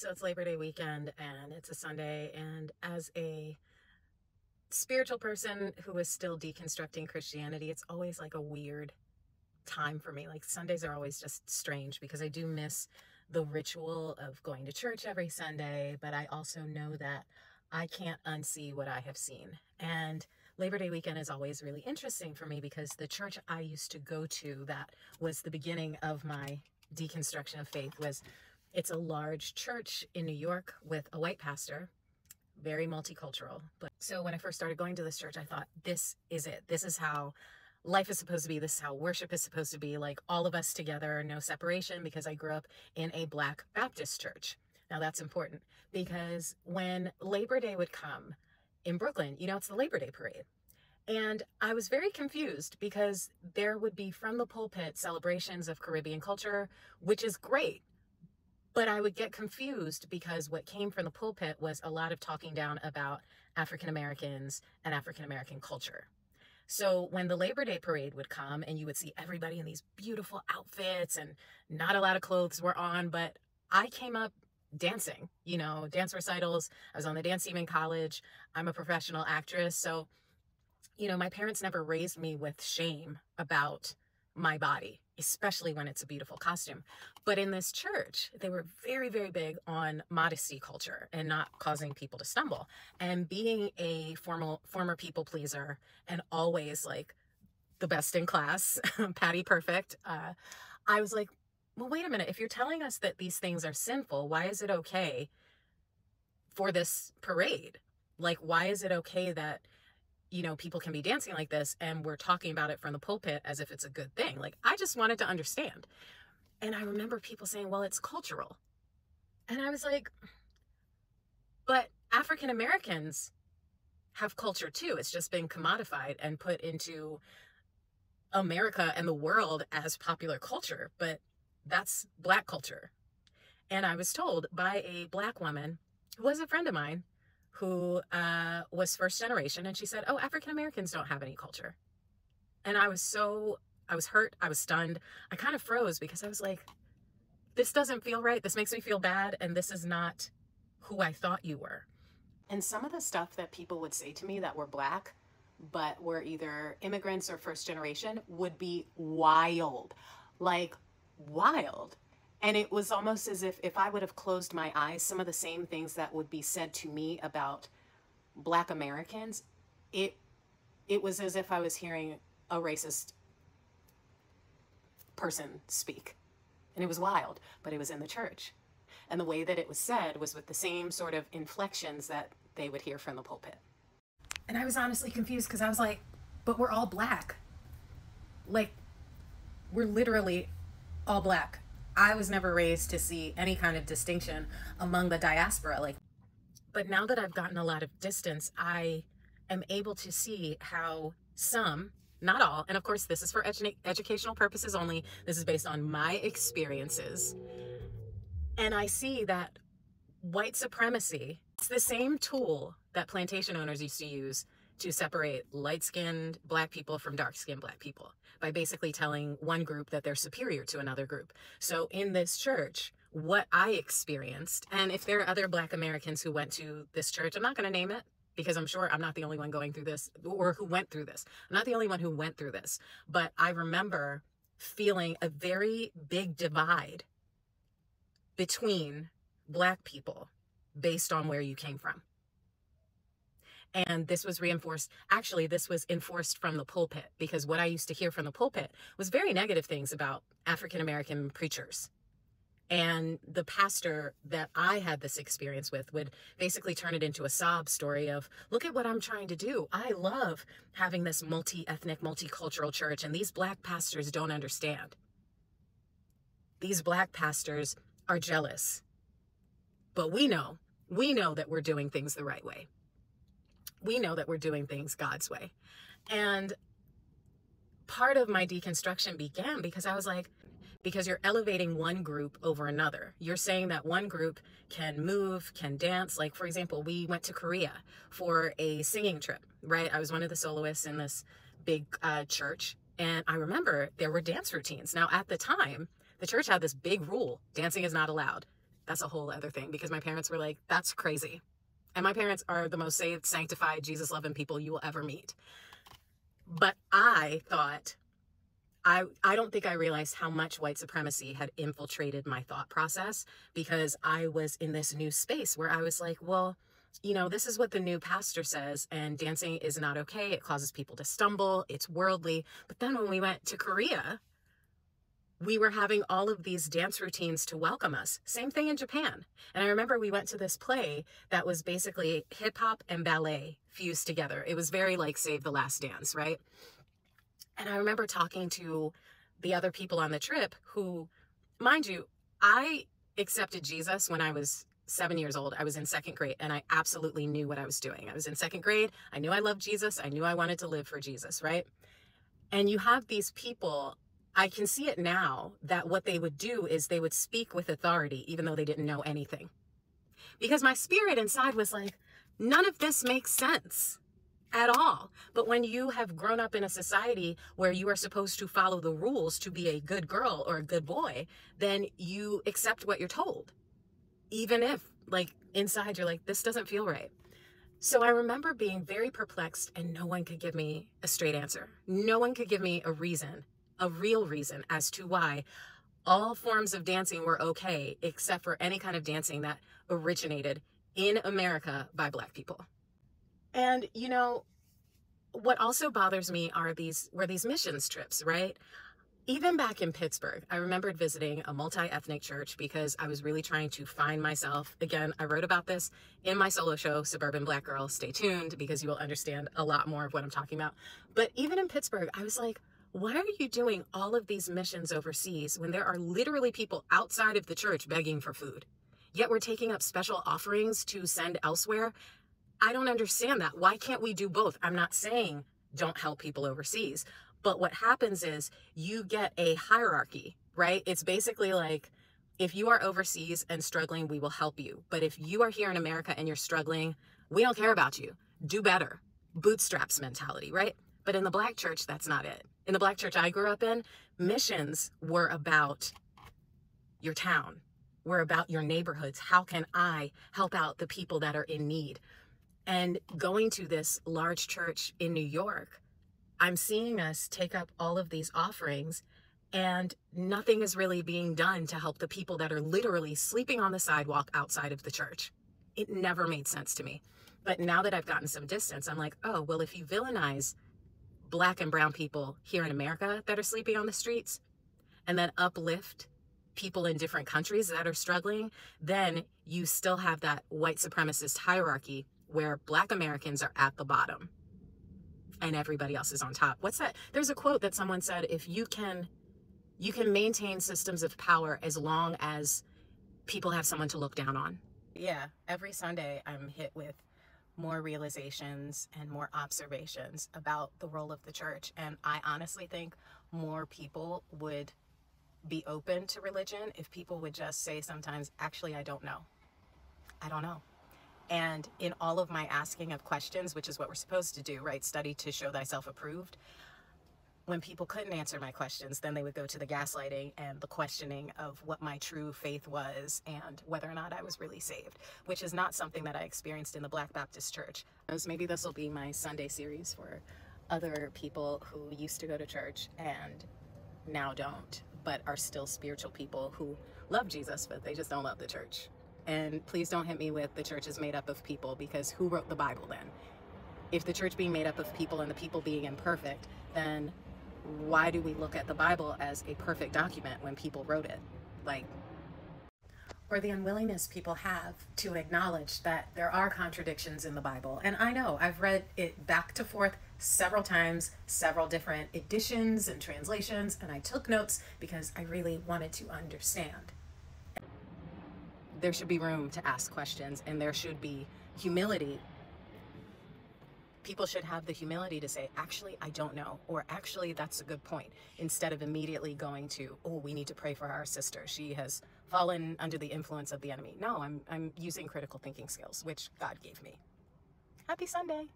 So it's Labor Day weekend and it's a Sunday, and as a spiritual person who is still deconstructing Christianity, it's always like a weird time for me. Like Sundays are always just strange because I do miss the ritual of going to church every Sunday, but I also know that I can't unsee what I have seen. And Labor Day weekend is always really interesting for me because the church I used to go to, that was the beginning of my deconstruction of faith, it's a large church in New York with a white pastor, very multicultural. But so when I first started going to this church, I thought, this is it. This is how life is supposed to be. This is how worship is supposed to be, like all of us together, no separation, because I grew up in a Black Baptist church. Now that's important because when Labor Day would come in Brooklyn, it's the Labor Day parade. And I was very confused because there would be from the pulpit celebrations of Caribbean culture, which is great. But I would get confused because what came from the pulpit was a lot of talking down about African Americans and African American culture. So when the Labor Day parade would come and you would see everybody in these beautiful outfits and not a lot of clothes were on, but I came up dancing, dance recitals. I was on the dance team in college. I'm a professional actress. So, my parents never raised me with shame about my body, especially when it's a beautiful costume. But in this church, they were very, very big on modesty culture and not causing people to stumble. And being a former people pleaser and always like the best in class, Patty Perfect, I was like, well, wait a minute. If you're telling us that these things are sinful, why is it okay for this parade? Like, why is it okay that people can be dancing like this and we're talking about it from the pulpit as if it's a good thing? Like, I just wanted to understand. And I remember people saying, well, it's cultural. And I was like, but African Americans have culture too. It's just been commodified and put into America and the world as popular culture, but that's Black culture. And I was told by a Black woman who was a friend of mine, who was first generation, and she said, oh, African Americans don't have any culture. And I was hurt, I was stunned, I kind of froze because I was like, this doesn't feel right, this makes me feel bad, and this is not who I thought you were. And some of the stuff that people would say to me that were Black, but were either immigrants or first generation, would be wild, like wild. And it was almost as if I would have closed my eyes, some of the same things that would be said to me about Black Americans, it was as if I was hearing a racist person speak. And it was wild, but it was in the church. And the way that it was said was with the same sort of inflections that they would hear from the pulpit. And I was honestly confused because I was like, but we're all Black. Like, we're literally all Black. I was never raised to see any kind of distinction among the diaspora. But now that I've gotten a lot of distance, I am able to see how some, not all, and of course this is for educational purposes only, this is based on my experiences, and I see that white supremacy, it's the same tool that plantation owners used to use to separate light-skinned Black people from dark-skinned Black people by basically telling one group that they're superior to another group. So in this church, what I experienced, and if there are other Black Americans who went to this church, I'm not going to name it because I'm sure I'm not the only one going through this or who went through this. I'm not the only one who went through this, but I remember feeling a very big divide between Black people based on where you came from. And this was reinforced. Actually, this was enforced from the pulpit because what I used to hear from the pulpit was very negative things about African American preachers. And the pastor that I had this experience with would basically turn it into a sob story of, look at what I'm trying to do. I love having this multi-ethnic, multicultural church, and these Black pastors don't understand. These Black pastors are jealous. But we know that we're doing things the right way. We know that we're doing things God's way. And part of my deconstruction began because I was like, because you're elevating one group over another. You're saying that one group can move, can dance. Like, for example, we went to Korea for a singing trip, right? I was one of the soloists in this big church. And I remember there were dance routines. Now, at the time, the church had this big rule: dancing is not allowed. that's a whole other thing, because my parents were like, that's crazy. And my parents are the most saved, sanctified, Jesus-loving people you will ever meet. But I thought, I don't think I realized how much white supremacy had infiltrated my thought process, because I was in this new space where I was like, well, you know, this is what the new pastor says, and dancing is not okay. It causes people to stumble. It's worldly. But then when we went to Korea, we were having all of these dance routines to welcome us. Same thing in Japan. And I remember we went to this play that was basically hip hop and ballet fused together. It was very like Save the Last Dance, right? And I remember talking to the other people on the trip who, mind you, I accepted Jesus when I was 7 years old. I was in second grade, and I absolutely knew what I was doing. I was in second grade. I knew I loved Jesus. I knew I wanted to live for Jesus, right? And you have these people, I can see it now, that what they would do is they would speak with authority, even though they didn't know anything. Because my spirit inside was like, none of this makes sense at all. But when you have grown up in a society where you are supposed to follow the rules to be a good girl or a good boy, then you accept what you're told. Even if, like, inside you're like, this doesn't feel right. So I remember being very perplexed, and no one could give me a straight answer. No one could give me a reason, a real reason as to why all forms of dancing were okay, except for any kind of dancing that originated in America by Black people. And, you know, what also bothers me were these missions trips, right? Even back in Pittsburgh, I remembered visiting a multi-ethnic church because I was really trying to find myself. Again, I wrote about this in my solo show, Suburban Black Girl. Stay tuned, because you will understand a lot more of what I'm talking about. But even in Pittsburgh, I was like, why are you doing all of these missions overseas when there are literally people outside of the church begging for food? Yet we're taking up special offerings to send elsewhere. I don't understand that. Why can't we do both? I'm not saying don't help people overseas. But what happens is you get a hierarchy, right? It's basically like, if you are overseas and struggling, we will help you. But if you are here in America and you're struggling, we don't care about you. Do better. Bootstraps mentality, right? But in the Black church, that's not it. In the Black church I grew up in, missions were about your town, were about your neighborhoods. How can I help out the people that are in need? And going to this large church in New York, I'm seeing us take up all of these offerings, and nothing is really being done to help the people that are literally sleeping on the sidewalk outside of the church. It never made sense to me. But now that I've gotten some distance, I'm like, oh, well, if you villainize Black and brown people here in America that are sleeping on the streets, and then uplift people in different countries that are struggling, then you still have that white supremacist hierarchy where Black Americans are at the bottom and everybody else is on top. What's that? There's a quote that someone said, if you can maintain systems of power as long as people have someone to look down on. Yeah, every Sunday I'm hit with more realizations and more observations about the role of the church. And I honestly think more people would be open to religion if people would just say sometimes, actually, I don't know. I don't know. And in all of my asking of questions, which is what we're supposed to do, right? Study to show thyself approved. When people couldn't answer my questions, then they would go to the gaslighting and the questioning of what my true faith was and whether or not I was really saved, which is not something that I experienced in the Black Baptist Church. Maybe this will be my Sunday series for other people who used to go to church and now don't, but are still spiritual people who love Jesus, but they just don't love the church. And please don't hit me with the church is made up of people, because who wrote the Bible then? If the church being made up of people and the people being imperfect, then why do we look at the Bible as a perfect document when people wrote it? Like, or the unwillingness people have to acknowledge that there are contradictions in the Bible. And I know I've read it back to forth several times, several different editions and translations, and I took notes because I really wanted to understand. There should be room to ask questions, and there should be humility. People should have the humility to say, actually, I don't know, or actually, that's a good point, instead of immediately going to, oh, we need to pray for our sister. She has fallen under the influence of the enemy. No, I'm using critical thinking skills, which God gave me. Happy Sunday.